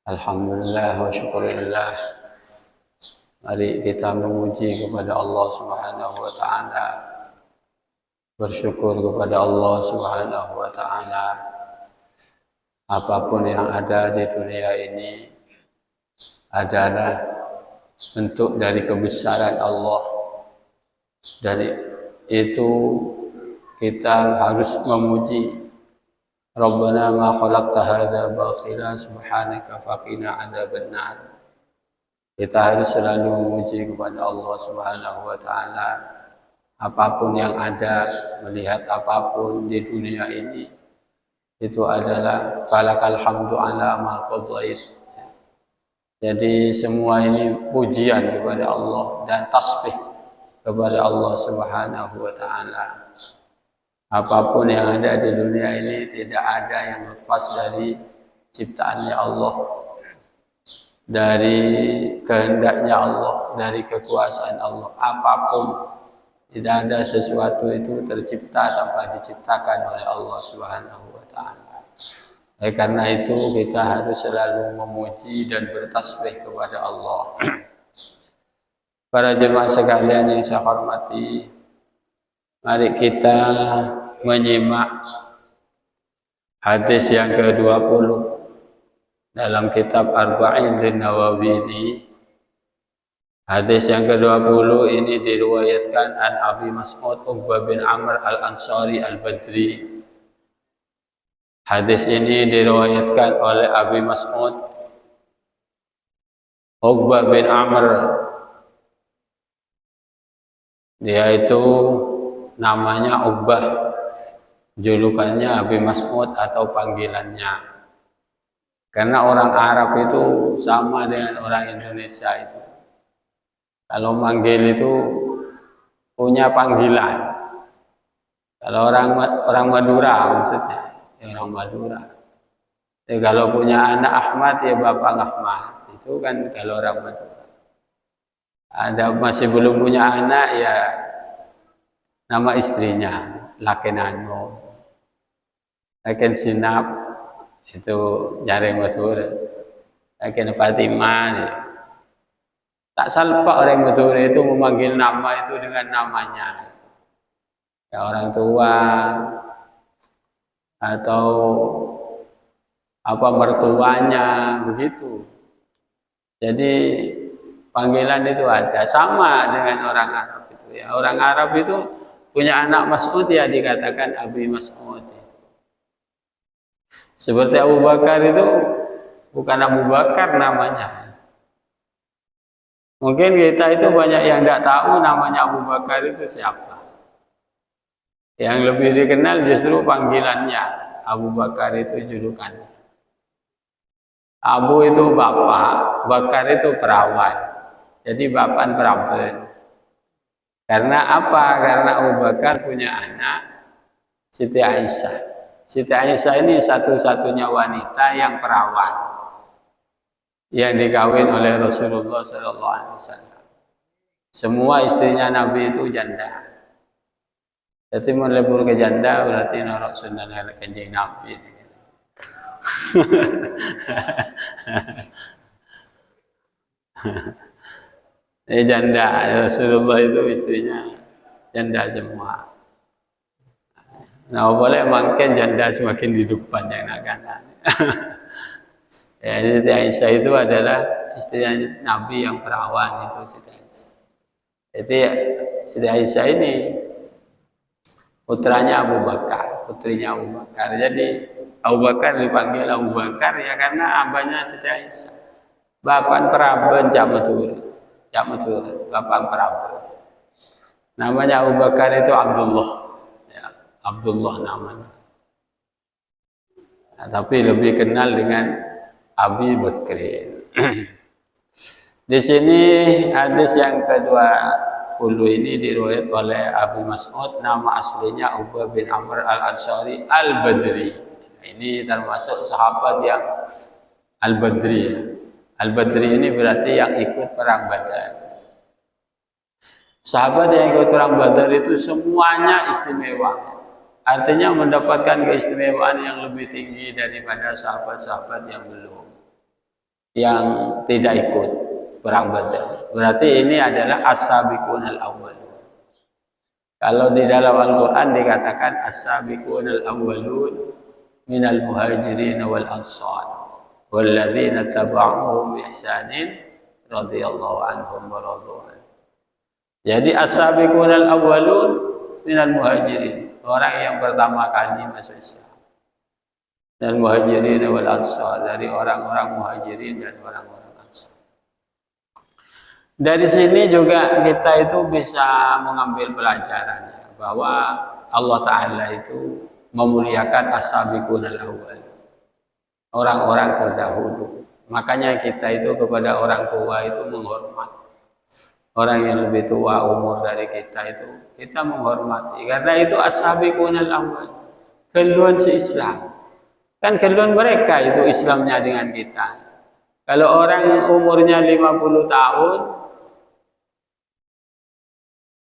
Alhamdulillah wa syukurillah. Mari kita memuji kepada Allah Subhanahu wa ta'ala, bersyukur kepada Allah Subhanahu wa ta'ala. Apapun yang ada di dunia ini adalah bentuk dari kebesaran Allah. Dari itu kita harus memuji Rabbana ma khalaqta hadza bathila subhanaka faqina adzabannar. Kita harus selalu memuji kepada Allah Subhanahu wa ta'ala. Apapun yang ada, melihat apapun di dunia ini, itu adalah falakal hamdu ala ma qadait. Jadi semua ini pujian kepada Allah dan tasbih kepada Allah Subhanahu wa ta'ala. Apapun yang ada di dunia ini tidak ada yang lepas dari ciptaannya Allah, dari kehendaknya Allah, dari kekuasaan Allah. Apapun, tidak ada sesuatu itu tercipta tanpa diciptakan oleh Allah Subhanahu wa ta'ala. Karena itu kita harus selalu memuji dan bertasbih kepada Allah. Para jemaah sekalian yang saya hormati, mari kita menyimak hadis yang ke-20 dalam kitab Arba'in Nawawi ini. Hadis yang ke-20 ini diriwayatkan an Abi Mas'ud Uqbah bin Amr al-Ansari al-Badri. Hadis ini diriwayatkan oleh Abi Mas'ud Uqbah bin Amr. Dia itu namanya Uqbah, julukannya Abi Mas'ud atau panggilannya. Karena orang Arab itu sama dengan orang Indonesia itu. Kalau manggil itu punya panggilan. Kalau orang Madura maksudnya, orang Madura. Kalau punya anak Ahmad ya Bapak Ahmad. Itu kan kalau orang Madura. Ada masih belum punya anak ya nama istrinya Lakenano, Laken Sinap itu nyari Madura, Laken Fatimah ya. Tak salpa orang Madura itu memanggil nama itu dengan namanya, ya orang tua atau apa mertuanya begitu. Jadi panggilan itu ada, sama dengan orang Arab itu ya. Orang Arab itu punya anak Mas'ud ya dikatakan Abi Mas'ud. Seperti Abu Bakar itu bukan Abu Bakar namanya. Mungkin kita itu banyak yang tidak tahu namanya Abu Bakar itu siapa. Yang lebih dikenal justru panggilannya. Abu Bakar itu julukannya. Abu itu bapak, Bakar itu perawan. Jadi bapak perawan. Karena apa? Karena Abu Bakar punya anak Siti Aisyah. Siti Aisyah ini satu-satunya wanita yang perawan yang dikawin oleh Rasulullah SAW. Semua istrinya Nabi itu janda. Jadi melebur ke janda berarti norok sunnah kanjeng Nabi. Janda Rasulullah itu istrinya janda semua. Nah boleh makin janda semakin di depan yang kanan. Ya, Siti Aisyah itu adalah istrinya Nabi yang perawan itu Siti Aisyah. Jadi Siti Aisyah ini putranya Abu Bakar, putrinya Abu Bakar. Jadi Abu Bakar dipanggil Abu Bakar ya karena abahnya Siti Aisyah. Bapak peraban Jamatur, bapak peraban. Namanya Abu Bakar itu Abdullah, ya, Abdullah namanya. Nah, tapi lebih kenal dengan Abi Bakrin. Di sini hadis yang ke-20 ini diriwayat oleh Abi Mas'ud, nama aslinya Uqbah bin Amr al-Ansari al-Badri. Ini termasuk sahabat yang al-Badri ya. Al-Badri ini berarti yang ikut perang Badar. Sahabat yang ikut perang Badar itu semuanya istimewa. Artinya mendapatkan keistimewaan yang lebih tinggi daripada sahabat-sahabat yang belum. yang tidak ikut perang Badar. Berarti ini adalah as-sabiqun al-awwalun. Kalau di dalam Al-Quran dikatakan as-sabiqun al-awwalun minal muhajirin wal ansar walladzina taba'uhum bi ihsanin radhiyallahu anhum wa radu an. Jadi as-sabiqun al-awwalun minal muhajirin, orang yang pertama kali masuk Islam. Dan muhajirin wal ansar, dari orang-orang muhajirin dan orang-orang ansar. Dari sini juga kita itu bisa mengambil pelajaran ya, bahwa Allah Ta'ala itu memuliakan as-sabiqun al-awwal, orang-orang terdahulu. Makanya kita itu kepada orang tua itu menghormat. Orang yang lebih tua umur dari kita itu kita menghormati, karena itu as-sabiqun al-awwal, keluhan se-Islam. Kan keluhan mereka itu Islamnya dengan kita. Kalau orang umurnya 50 tahun,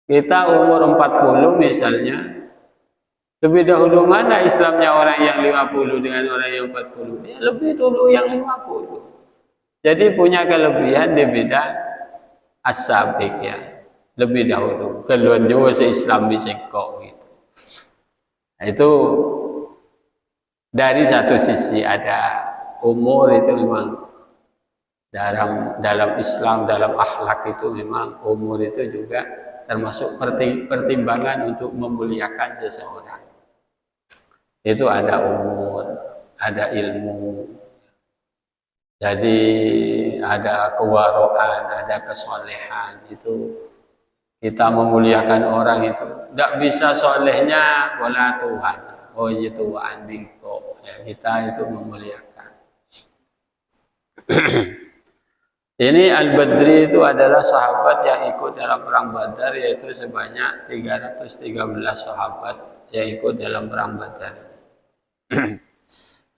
kita umur 40 misalnya, lebih dahulu mana Islamnya orang yang 50 dengan orang yang 40? Ya, lebih dulu yang 50. Jadi punya kelebihan di bidang as-sabiq ya, lebih dahulu. Keluhan juga se-Islam bisa kok gitu. Nah, itu dari satu sisi ada umur itu memang dalam Islam, dalam akhlak itu memang umur itu juga termasuk pertimbangan untuk memuliakan seseorang. Itu ada umur, ada ilmu, jadi ada kewaraan, ada kesolehan. Itu kita memuliakan orang itu tidak bisa solehnya wala Tuhan, oh itu bingko ya, kita itu memuliakan. Ini Al-Badri itu adalah sahabat yang ikut dalam perang Badar, yaitu sebanyak 313 sahabat yang ikut dalam perang Badar.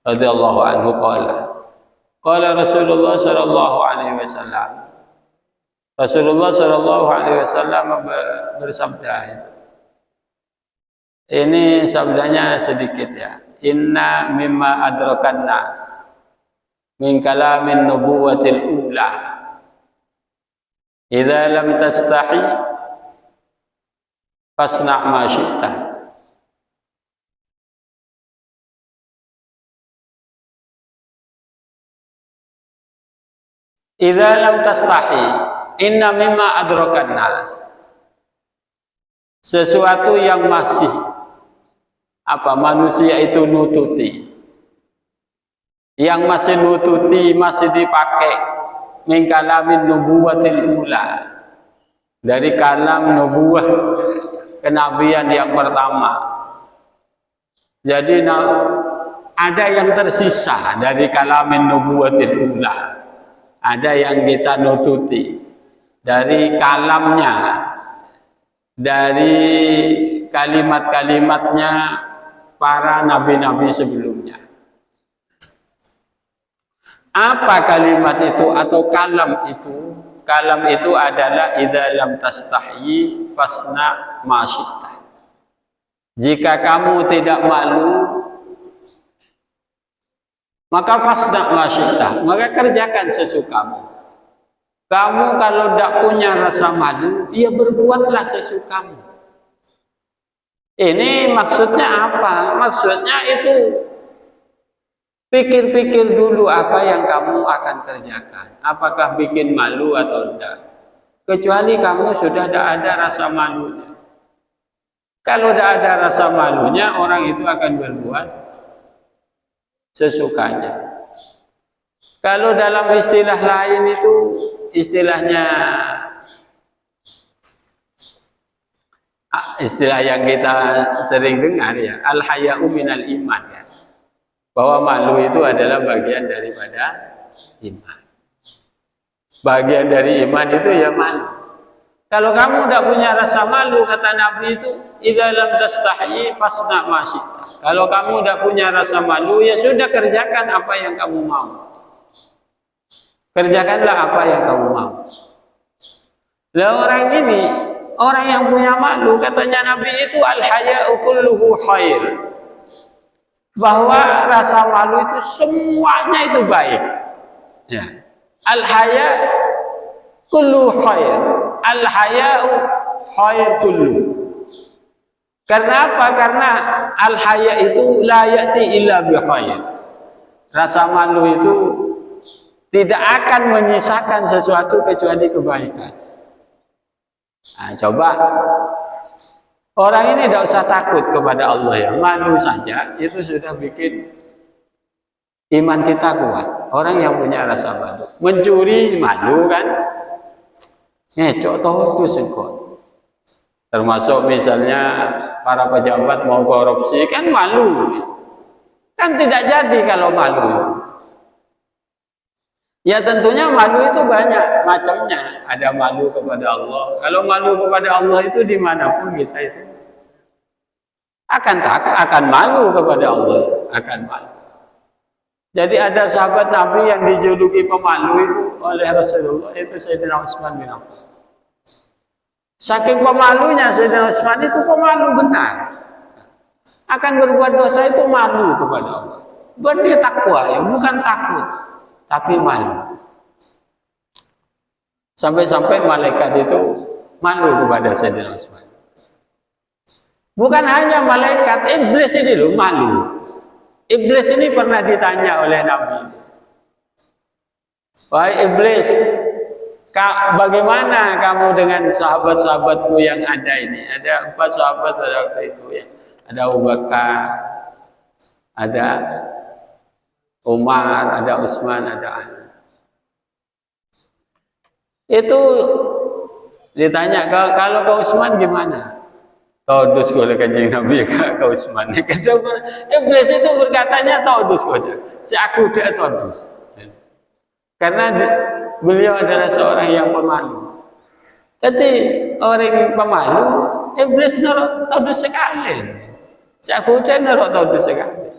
Radhiyallahu anhu qala Rasulullah sallallahu alaihi wasallam. Rasulullah sallallahu alaihi wasallam bersabda, ini sabdanya sedikit ya. Inna mimma adrakan nas min kalamin nubuwatil ula idza lam tastahi fasna' ma syi'ta. Idza lam tastahi, inna mimma adrakan nas, sesuatu yang masih manusia itu nututi, yang masih nututi, masih dipakai min kalamin nubuwatil ula, dari kalam nubuwah kenabian yang pertama. Jadi ada yang tersisa dari kalamin nubuwatil ula, ada yang kita nututi dari kalamnya, dari kalimat-kalimatnya para nabi-nabi sebelumnya. Apa kalimat itu atau kalam itu? Kalam itu adalah idza lam tastahyi fasna ma syi'ta. Jika kamu tidak malu, maka fasna ma syi'ta, maka kerjakan sesukamu. Kamu kalau tidak punya rasa malu, ya berbuatlah sesukamu. Ini maksudnya apa? Maksudnya itu pikir-pikir dulu apa yang kamu akan kerjakan. Apakah bikin malu atau tidak? Kecuali kamu sudah tidak ada rasa malunya. Kalau tidak ada rasa malunya, orang itu akan berbuat sesukanya. Kalau dalam istilah lain itu, istilahnya istilah yang kita sering dengar ya, al-haya'u minal iman ya, bahwa malu itu adalah bagian daripada iman. Bagian dari iman itu ya malu. Kalau kamu tidak punya rasa malu, kata Nabi itu, idza lam tastahyi fasna ma syi'ta. Kalau kamu tidak punya rasa malu, ya sudah, kerjakan apa yang kamu mau. Kerjakanlah apa yang kamu mau. Lah orang ini, orang yang punya malu, katanya Nabi itu al-haya'u kulluhu khair, bahwa rasa malu itu semuanya itu baik ya. Al-haya kullu khair. Al-haya'u khair kullu. Karena apa? Karena al-haya itu la ya'ti illa bi khair. Rasa malu itu tidak akan menyisakan sesuatu kecuali kebaikan. Nah, coba orang ini tidak usah takut kepada Allah ya, malu saja itu sudah bikin iman kita kuat. Orang yang punya rasa malu, mencuri malu kan, ngecok toh itu sekot. Termasuk misalnya para pejabat mau korupsi kan malu, kan tidak jadi kalau malu. Ya tentunya malu itu banyak macamnya. Ada malu kepada Allah. Kalau malu kepada Allah itu dimanapun kita itu akan malu kepada Allah, akan malu. Jadi ada sahabat Nabi yang dijuluki pemalu itu oleh Rasulullah, itu Sayyidina Utsman bin Affan. Saking pemalunya Sayyidina Utsman itu pemalu benar. Akan berbuat dosa itu malu kepada Allah. Bukan dia takwa ya, bukan takut, tapi malu. Sampai-sampai malaikat itu malu kepada Sayyidina Utsman. Bukan hanya malaikat, iblis ini loh malu. Iblis ini pernah ditanya oleh Nabi. Wahai iblis, bagaimana kamu dengan sahabat-sahabatku yang ada ini? Ada 4 sahabat pada waktu itu ya. Ada Abu Bakar, ada Umar, ada Utsman, ada Ali. Itu ditanya, kalau ke Utsman gimana? Taudus oleh Kanjeng Nabi ke Utsman. Iblis itu berkatanya taudus saja. Si aku tidak taudus. Karena beliau adalah seorang yang pemalu. Jadi orang pemalu, iblis nurut taudus sekali. Si aku tidak nurut taudus sekali.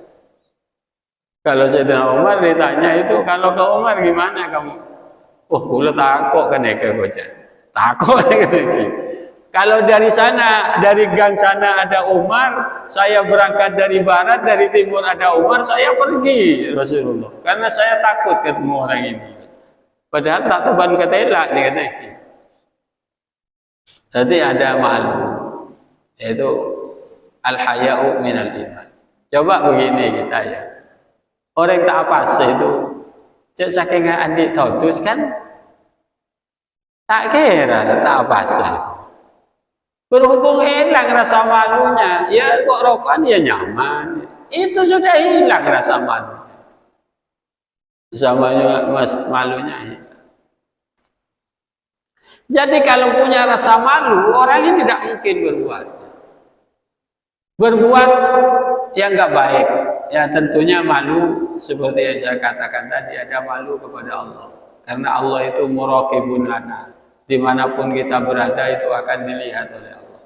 Kalau Sayyidina Umar ditanya itu, kalau ke Umar gimana kamu? Oh, boleh takut kan ya ke Gojek. Takut gitu. Kalau dari sana, dari gang sana ada Umar, saya berangkat dari barat, dari timur ada Umar, saya pergi Rasulullah. Karena saya takut ketemu orang ini. Padahal tak teban ketela dia kata itu. Jadi ada malu, yaitu al-haya'u minal iman. Coba begini kita ya. Orang tak apa itu, cek saking adik taudus kan, tak kira tak apa itu. Berhubung hilang rasa malunya, ya kok rokokan ya nyaman. Itu sudah hilang rasa malunya. Samanya malunya hilang. Jadi kalau punya rasa malu, orang ini tidak mungkin berbuat yang nggak baik. Ya tentunya malu seperti yang saya katakan tadi, ada malu kepada Allah. Karena Allah itu muraqibun lana. Dimanapun kita berada itu akan dilihat oleh Allah.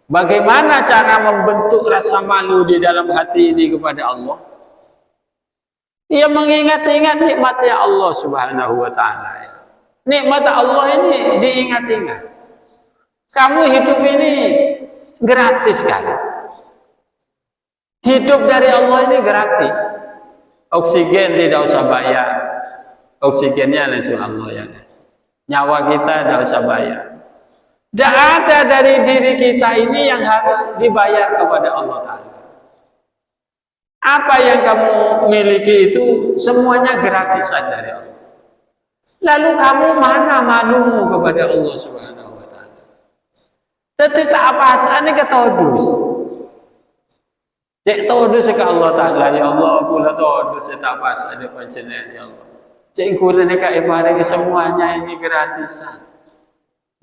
Bagaimana cara membentuk rasa malu di dalam hati ini kepada Allah? Ia mengingat-ingat nikmatnya Allah Subhanahu wa ta'ala. Nikmat Allah ini diingat-ingat. Kamu hidup ini gratis kan? Hidup dari Allah ini gratis. Oksigen tidak usah bayar. Oksigennya langsung Allah yang ngasih. Nyawa kita tidak usah bayar. Tidak ada dari diri kita ini yang harus dibayar kepada Allah Ta'ala. Apa yang kamu miliki itu semuanya gratisan dari Allah. Lalu kamu mana malumu kepada Allah Subhanahu wa ta'ala? Tetap apa asane ketodus. Cek todus ke Allah Ta'ala, ya Allah, kula todus tak pas ada panjenengan ya Allah. Cek kula nek ibadah semuanya ini gratisan.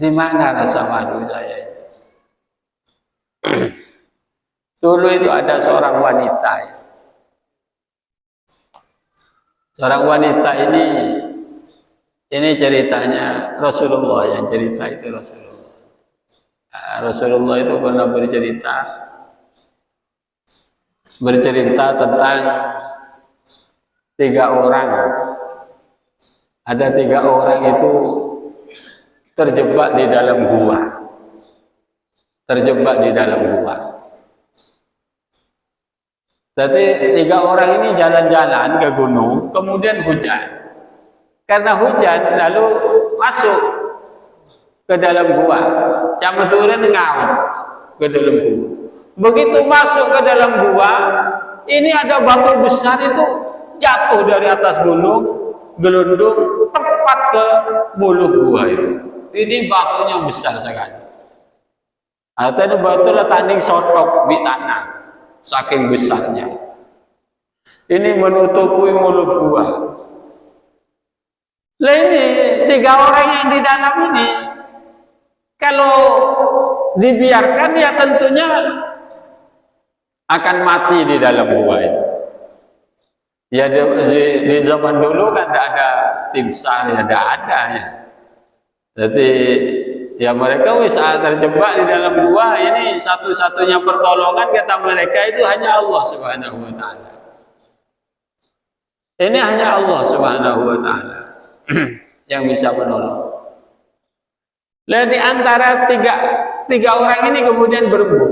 Di mana rasa malu saya ini? Dulu itu ada seorang wanita ya. Seorang wanita ini ceritanya Rasulullah, yang cerita itu Rasulullah. Rasulullah itu pernah bercerita tentang 3 orang. Ada 3 orang itu terjebak di dalam gua. Terjebak di dalam gua. Jadi 3 orang ini jalan-jalan ke gunung, kemudian hujan. karena hujan lalu masuk ke dalam gua. Cameduran ngaut ke dalam gua. Begitu masuk ke dalam gua, ini ada batu besar itu jatuh dari atas gunung, gelundung tepat ke mulut gua itu. Ini batunya besar sekali. Atau batu letak ning sotok di tanah, saking besarnya. Ini menutupi mulut gua. Lah ini 3 orang yang di dalam ini, kalau dibiarkan ya tentunya akan mati di dalam gua itu. Ya di zaman dulu kan tidak ada tim SAR, ya tidak ada ya. Jadi ya mereka saat terjebak di dalam gua ini, satu-satunya pertolongan kata mereka itu hanya Allah Subhanahu wa taala. Ini hanya Allah Subhanahu wa taala yang bisa menolong. Lalu di antara tiga orang ini kemudian berebut.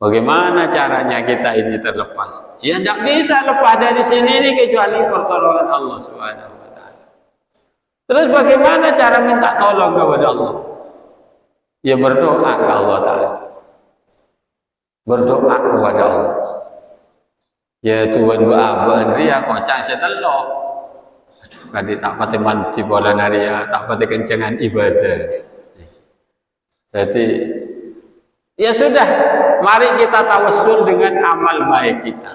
Bagaimana caranya kita ini terlepas? Ya tidak bisa lepas dari sini ini kecuali pertolongan Allah Subhanahu wa taala. Terus bagaimana cara minta tolong kepada Allah? Ya berdoa ke Allah taala. Berdoa kepada Allah. Ya Tuhan doa ya kocak setelok. Aduh kadi tak pati manti bola naria, tak pati kencengan ibadah. Jadi ya sudah, mari kita tawassul dengan amal baik kita.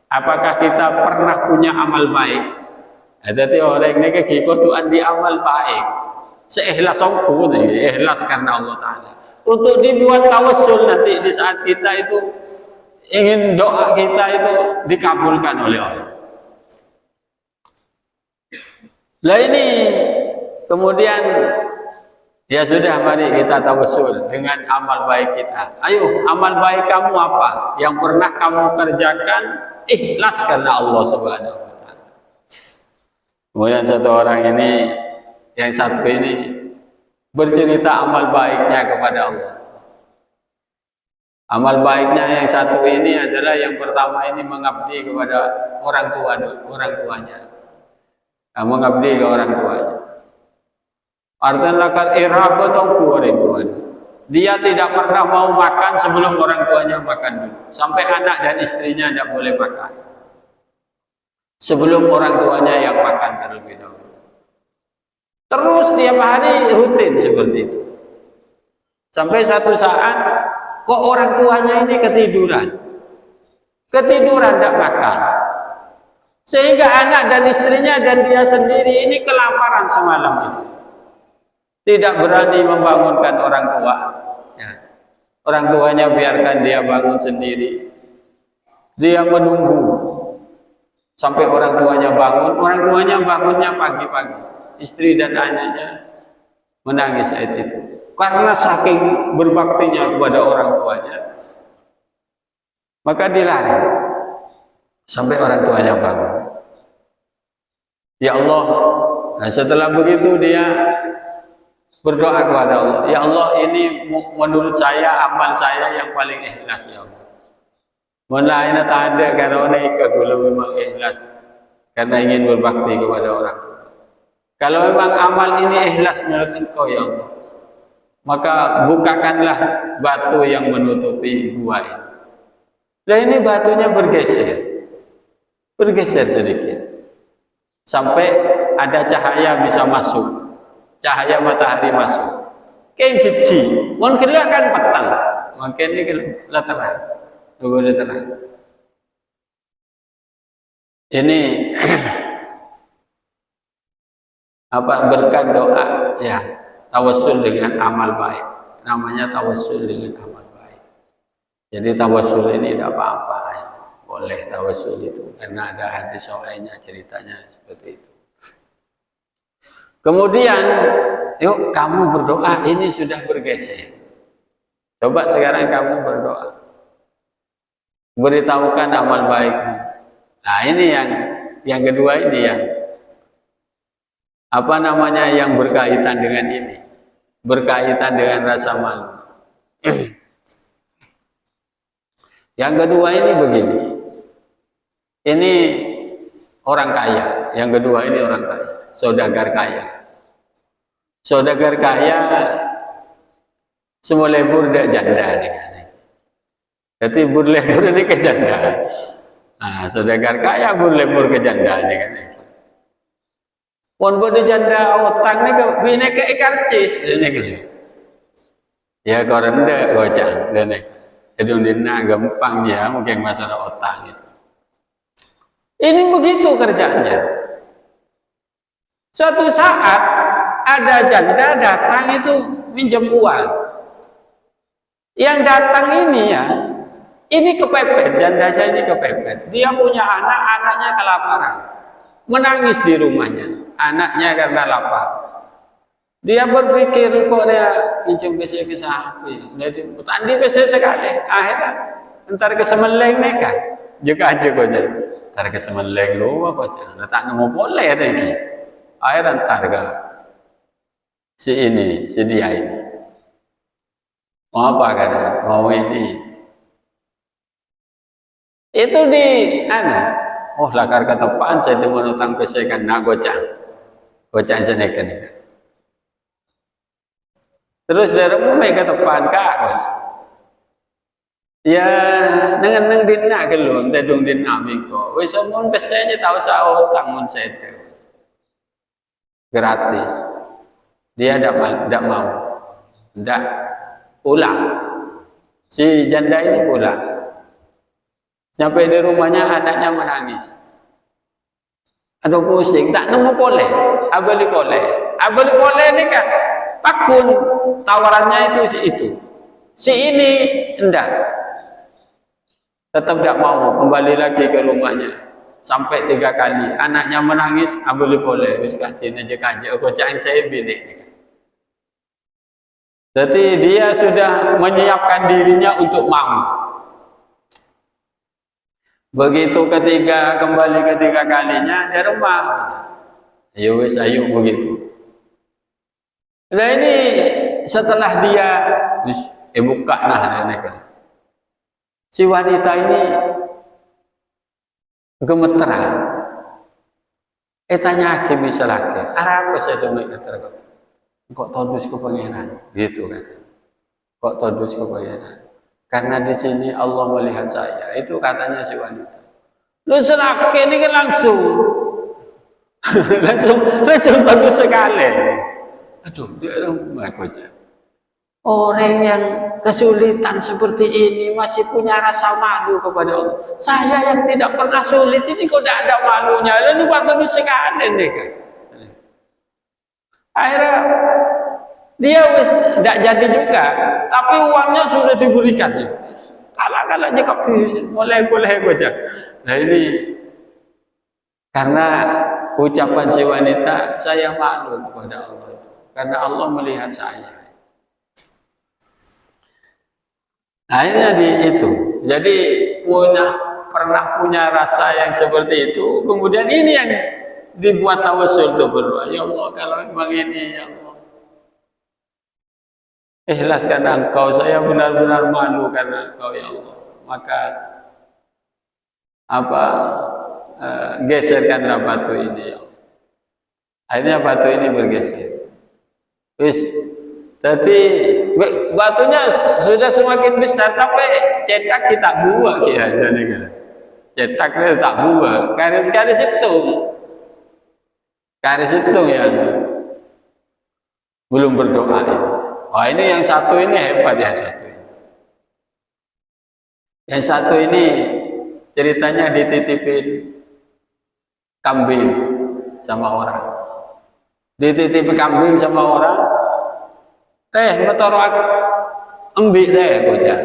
Apakah kita pernah punya amal baik? Jadi orang ini keikutan di amal baik. Seikhlas songku, ikhlas karena Allah Ta'ala. Untuk dibuat tawassul nanti di saat kita itu ingin doa kita itu dikabulkan oleh Allah. Lah ini kemudian ya sudah, mari kita tawassul dengan amal baik kita. Ayo, amal baik kamu apa? Yang pernah kamu kerjakan ikhlas karena Allah Subhanahu wa taala. Kemudian satu orang ini, yang satu ini bercerita amal baiknya kepada Allah. Amal baiknya yang satu ini adalah yang pertama ini mengabdi kepada orang tuanya. Mengabdi ke orang tuanya. Artinya kan irabah orang tuanya. Dia tidak pernah mau makan sebelum orang tuanya makan dulu. Sampai anak dan istrinya tidak boleh makan sebelum orang tuanya yang makan terlebih dahulu. Terus tiap hari rutin seperti itu. Sampai satu saat kok orang tuanya ini ketiduran tidak makan, sehingga anak dan istrinya dan dia sendiri ini kelaparan semalam itu. Tidak berani membangunkan orang tua ya. Orang tuanya biarkan dia bangun sendiri. Dia menunggu sampai orang tuanya bangun. Orang tuanya bangunnya pagi-pagi. Istri dan anaknya menangis saat itu karena saking berbaktinya kepada orang tuanya. Maka dilarang sampai orang tuanya bangun. Ya Allah, nah setelah begitu dia berdoa kepada Allah. Ya Allah, ini menurut saya amal saya yang paling ikhlas ya Allah. Mulanya tak ada karena kalau memang ikhlas karena ingin berbakti kepada orang tua. Kalau memang amal ini ikhlas menurut Engkau ya Allah, maka bukakanlah batu yang menutupi gua ini. Nah ini batunya bergeser sedikit, sampai ada cahaya bisa masuk, cahaya matahari masuk. Kain jiji, mungkin kan petang, mungkin ini terang, terang. Ini apa berkat doa ya, tawassul dengan amal baik. Namanya tawassul dengan amal baik. Jadi tawassul ini tidak apa-apa ya. Boleh tawassul itu karena ada hadis lainnya ceritanya seperti itu. Kemudian yuk kamu berdoa, ini sudah bergeser. Coba sekarang kamu berdoa. Beritahukan amal baikmu. Nah ini yang kedua ini yang apa namanya yang berkaitan dengan ini, berkaitan dengan rasa malu. Yang kedua ini begini, ini orang kaya. Yang kedua ini orang kaya, saudagar kaya. Saudagar kaya semua lebur dak janda nih. Jadi lebur ini ke janda. Nah, saudagar kaya lebur ke janda nih kan. Pon bodo janda utang nih ke bine ke karcis ini gitu. Ya kau rendah gocang ini. Itu dina gampang dia mungkin masalah utang itu. Ini begitu kerjanya. Suatu saat ada janda datang itu minjem uang. Yang datang ini ya, ini kepepet, jandanya ini kepepet. Dia punya anak, anaknya kelaparan. Menangis di rumahnya, anaknya karena lapar. Dia berpikir kok dia minjem PC ke sapi. Jadi tadi PC sekali, akhirnya entar ke Semeleng nikah. Juga aja kok jadi. Entar ke Semeleng lu apa aja. Tak nemu boleh lagi. Akhirnya entar ke si dia ini. Mau apa kata? Mau ini. Itu di oh lakar ketepaan saya dengan utang PC kan nak gocang senekan ini. Terus dari rumah ketepaan kak. Ya neng dina kelun tedung dina miko. Wis mun PC-nya tahu sa utang mun sete. Gratis. Dia tidak mau. Tidak pulang. Si janda ini pulang. Sampai di rumahnya anaknya menangis. Aduh pusing, tak nemu boleh. Abali boleh ini kan. Pakun tawarannya itu si itu. Si ini enggak. Tetap tidak mau kembali lagi ke rumahnya. Sampai 3 kali. Anaknya menangis, abali boleh. Wis kajian aja kaji. Aku cak saya bilik. Jadi dia sudah menyiapkan dirinya untuk mau. Begitu kembali ketiga kalinya di rumah. Ayo wis ayo begitu. Nah ini setelah dia buka si wanita ini gemeteran. Tanya ke misalnya, apa saya tuh gemeteran? Kok todus ke pangeran? Gitu kan? Kok todus ke pangeran? Karena di sini Allah melihat saya. Itu katanya si wanita. Lu selaki ini kan langsung bagus sekali. Aduh, dia orang baca. Orang yang kesulitan seperti ini masih punya rasa malu kepada Allah. Saya yang tidak pernah sulit ini kok tidak ada malunya. Lalu bagus sekali nih kan. Akhirnya dia wis tidak jadi juga, tapi uangnya sudah diberikan. Kalah nyekap boleh aja. Nah ini karena ucapan si wanita, saya malu kepada Allah. Karena Allah melihat saya. Akhirnya itu. Jadi pernah punya rasa yang seperti itu. Kemudian ini yang dibuat tawasul itu berdoa. Ya Allah, kalau memang ini, ya Allah, ikhlaskan Engkau. Saya benar-benar malu karena Engkau, ya Allah. Maka geserkanlah batu ini, ya Allah. Akhirnya batu ini bergeser. Wis, jadi batunya sudah semakin besar, tapi cetak kita buah kira-kira. Cetaknya tak buah. Karis hitung yang belum berdoa. Wah ini yang satu ini hebat ya satu. Yang satu ini ceritanya dititipin kambing sama orang. Dititipin kambing sama orang. Motor embik bocah.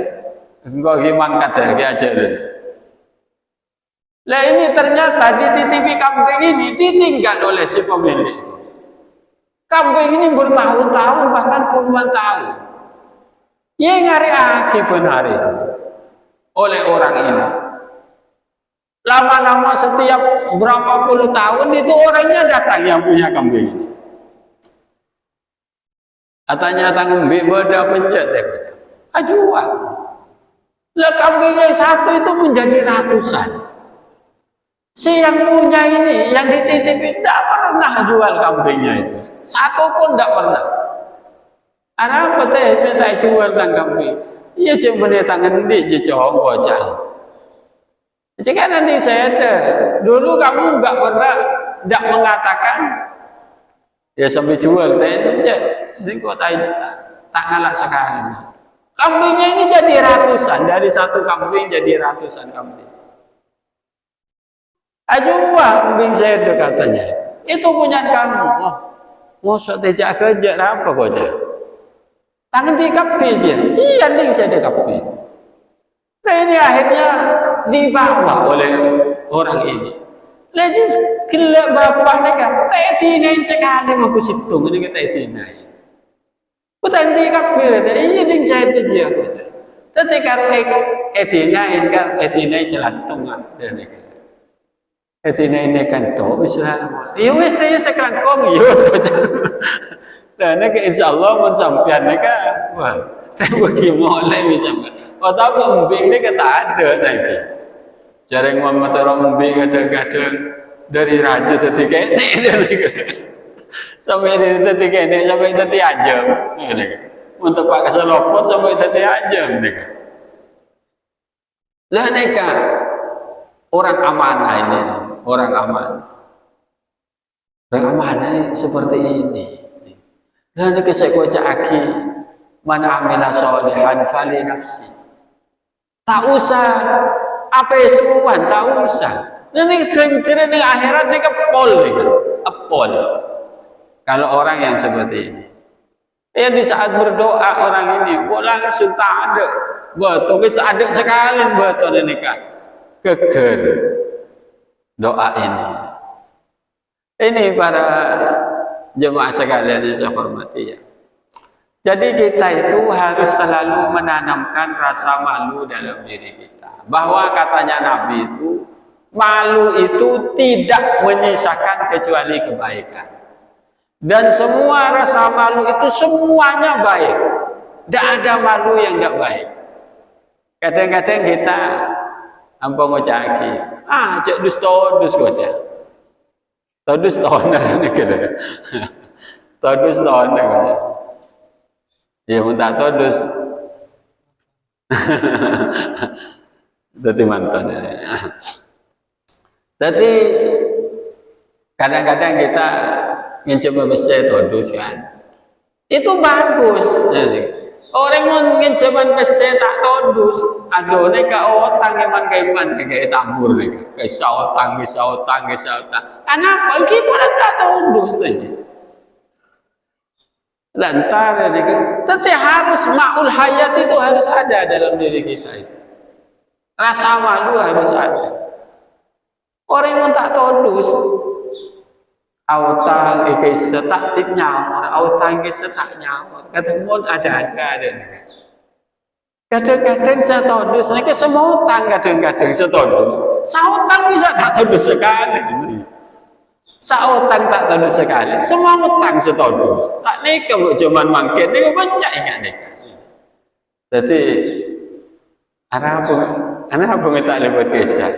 Engkau gimangkat aja. Lah ini ternyata dititipi kambing ini ditinggal oleh si pemilik. Kambing ini bertahun-tahun bahkan puluhan tahun. Ia ngari benar itu oleh orang ini. Lama-lama setiap berapa puluh tahun itu orangnya datang yang punya kambing ini. Katanya tanggung beda penjat ajuan. Lah kambing yang satu itu menjadi ratusan. Si yang punya ini, yang dititipin, tidak pernah jual kambingnya itu. Satu pun tidak pernah. Ada apa teh minta jual tang kambing? Iya cuma tangan di jejong bocah. Jika nanti saya ada, dulu kamu nggak pernah tidak mengatakan ya sampai jual teh, jadi kok tak ngalah sekali. Kambingnya ini jadi ratusan, dari satu kambing jadi ratusan kambing. Ajuwa kambing saya ada katanya, itu punya kamu. Oh, mau tidak kerja apa kau? Tangan di kapi aja. Iya nih saya di kapi. Nah ini akhirnya dibawa oleh orang ini. Lagi kelak bapak mereka tetinain sekali mau kusitung ini kita tetinain. Bukan di kapi ada. Iya nih saya di dia kota. Tapi kalau tetinain kan tetinain jalan tengah dari kita. Tetinain kan tuh misalnya. Iya wes tanya sekarang kau iya kota. Dan insya Allah mau sampean ni kan, wah, saya bagi mulai macam. Oh tapi umbing ni kata ada nanti. Jarang Muhammad orang umbing kadang-kadang dari raja tadi kene sampai dari tadi kene sampai tadi ajam. Untuk pak keselopot sampai tadi ajam ni. Lah neka orang amanah ini, orang amanah. Orang amanah ini seperti ini. Dan saya baca aki man amila solihan fali nafsi. Tak usah apa suan, tak usah. Ini kenceren dengan akhirat ini kepol nih, kepol. Kalau orang yang seperti ini, ya di saat berdoa orang ini, langsung tak ada, betul kisah ada sekali betul ini kan, keker doa ini. Ini para jemaah sekalian yang saya hormati ya. Jadi kita itu harus selalu menanamkan rasa malu dalam diri kita. Bahwa katanya Nabi itu, malu itu tidak menyisakan kecuali kebaikan. Dan semua rasa malu itu semuanya baik. Tidak ada malu yang tidak baik. Kadang-kadang kita apa ngocaki, cek dus kocak. Todus toner ni kira. Todus toner. Ya minta todus. Jadi mantan. Jadi kadang-kadang kita nginjem besar todus kan. Itu bagus. Orang mau nginjem besar tak todus. Aduh, ni ka otang iman kayak tambur ni. Kisah otang. Kenapa? Gimana tak todus ni? Lantar ni. Tapi harus ma'ul hayat itu harus ada dalam diri kita itu. Rasa malu harus ada. Orang yang tak todus, autang ikisa tak tip nyawar, autang ikisa tak nyawar. Ketemu ada. Kadang-kadang saya todus, mereka semua utang kadang-kadang saya todus. Sautang bisa tak todus sekali. Sautang tak todus sekali. Semua utang saya todus. Tak nikah buat zaman mangkit, nikah banyak ingat nikah. Jadi, anak apa minta lewat kisah?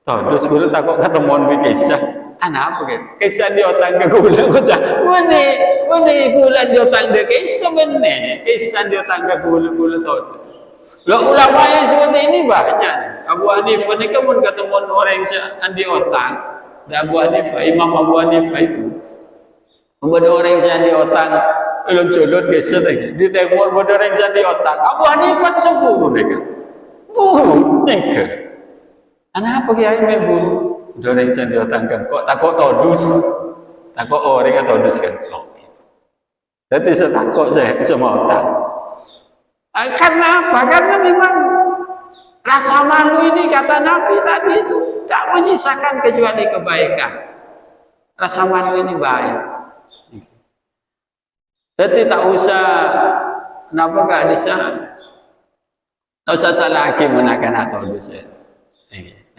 Todus gula takut ketemuan dengan kisah. Anak apa kan? Kisah dia otang ke gula kata. Mana gula dia otang ke kisah mana? Kisah dia otang ke gula todus. Lah ulama yang seperti ini banyak. Abu Hanifah ni kan pun ketemuan orang yang dia otang. Dan Abu Hanifah, Imam Abu Hanifah itu. Ada orang yang dia otang. Belum colot kisah tadi. Di temur ada orang yang dia otang. Abu Hanifah semburu mereka. Buru, nyengker. Anak apa kiai memburu? Orang yang dia otangkan. Kok takut todus? Takut orang yang todus kan? Jadi saya takut saya semua otang. Karena apa? Karena memang rasa malu ini kata Nabi tadi itu tak menyisakan kecuali kebaikan. Rasa malu ini baik. Jadi tak usah kenapa gak bisa? Tak usah salah lagi menakan atau dosa.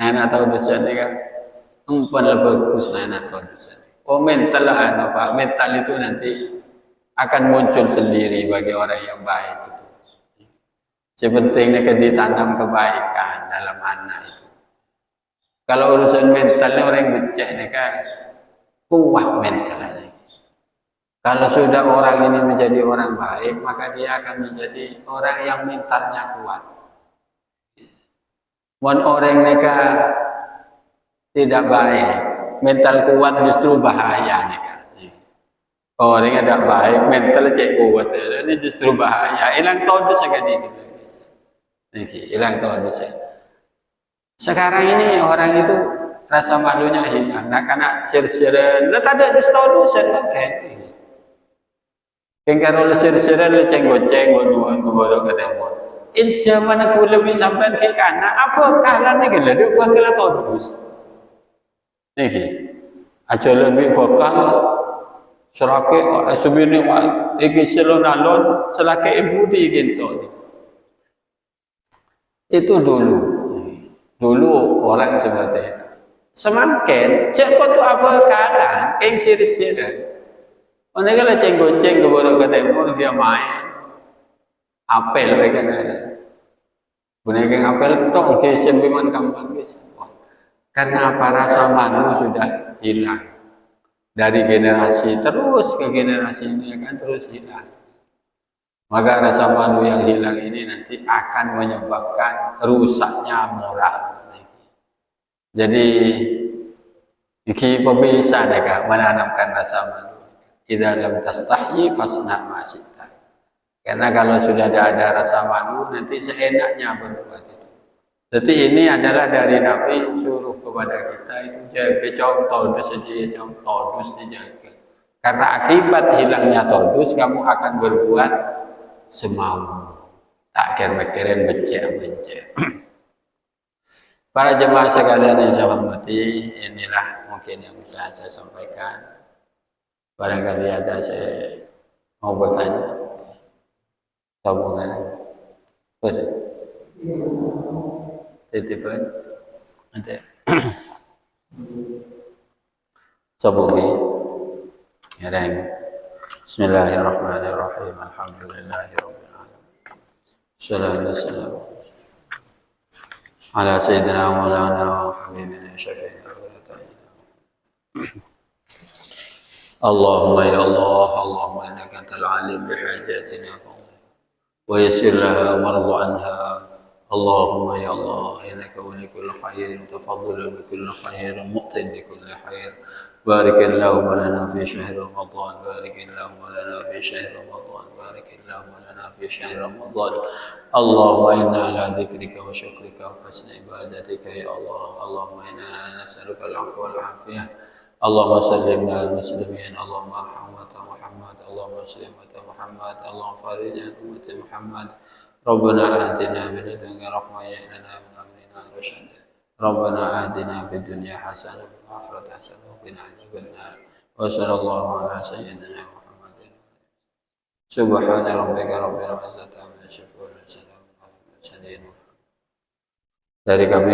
Anak atau dosa ni kan umpan lebih bagus anak atau dosa. Oh mental lah, Pak. Mental itu nanti akan muncul sendiri bagi orang yang baik. Sepentingnya ditanam kebaikan dalam anak itu. Kalau urusan mentalnya orang yang becek mereka kuat mentalnya. Kalau sudah orang ini menjadi orang baik, maka dia akan menjadi orang yang mentalnya kuat. Orang mereka tidak baik, mental kuat justru bahaya mereka. Orang yang tidak baik, mental cek kuat, ini justru bahaya. Hilang tahun sekali hilang tahun Sekarang ini orang itu rasa malunya hilang. Nak kena sir-siran, lah tak ada dosa kan? Kalau sir-siran le ceng-goceng, goduan keborok ketemu. Zaman aku lebih sampai ke kana, apa kalah ni gila? Dia buat kala todus. Niki, aja lebih vokal. Selake subini iki selon alon, selake ibu di gitu. Itu dulu orang seperti itu. Semakin cepat tu apa kalah, keng sir-siran. Mana kalau ceng-goceng keborok ketemu dia main. Apel mereka boneka apel tok kesen biman kampung kesen. Karena apa rasa malu sudah hilang dari generasi terus ke generasi ini akan terus hilang. Maka rasa malu yang hilang ini nanti akan menyebabkan rusaknya moral. Jadi iki pemisah mereka menanamkan rasa malu. Idza lam tastahyi fasna ma syi'ta. Karena kalau sudah ada rasa malu, nanti seenaknya berbuat itu. Jadi ini adalah dari Nabi suruh kepada kita itu jaga contoh todus dijaga. Karena akibat hilangnya todus, kamu akan berbuat semau. Tak kira-kira becek. Para jemaah sekalian yang saya hormati, inilah mungkin yang bisa saya sampaikan. Barangkali ada saya mau bertanya. Sambungan betul titipan ada sambungi yang Bismillahirrahmanirrahim alhamdulillahirabbil alamin sallallahu ala sayyidina maulana wa habibina syafi'ina Allahumma ya Allah Allahumma innaka antal alim bihajatina ويسر لها وارض عنها اللهم يا الله إنك ولي كل خير متفضل بكل خير مؤتن بكل خير بارك اللهم لنا في شهر رمضان بارك اللهم لنا في شهر رمضان بارك اللهم لنا في شهر رمضان اللهم إنا على ذكرك وشكرك وحسن عبادتك يا الله اللهم إنا نسألك العفو والعافية اللهم سلم على المسلمين اللهم ارحم أمة محمد اللهم اسلم محمد اللهم فرج عن أمة محمد ربنا آتنا من لدنك رحمة وهيئ لنا من أمرنا رشدا ربنا آتنا في الدنيا حسنة وفي الآخرة حسنة وقنا عذاب النار وصلى الله على سيدنا محمد سبحان ربك رب العزة عما يصفون وسلام على المرسلين dari kami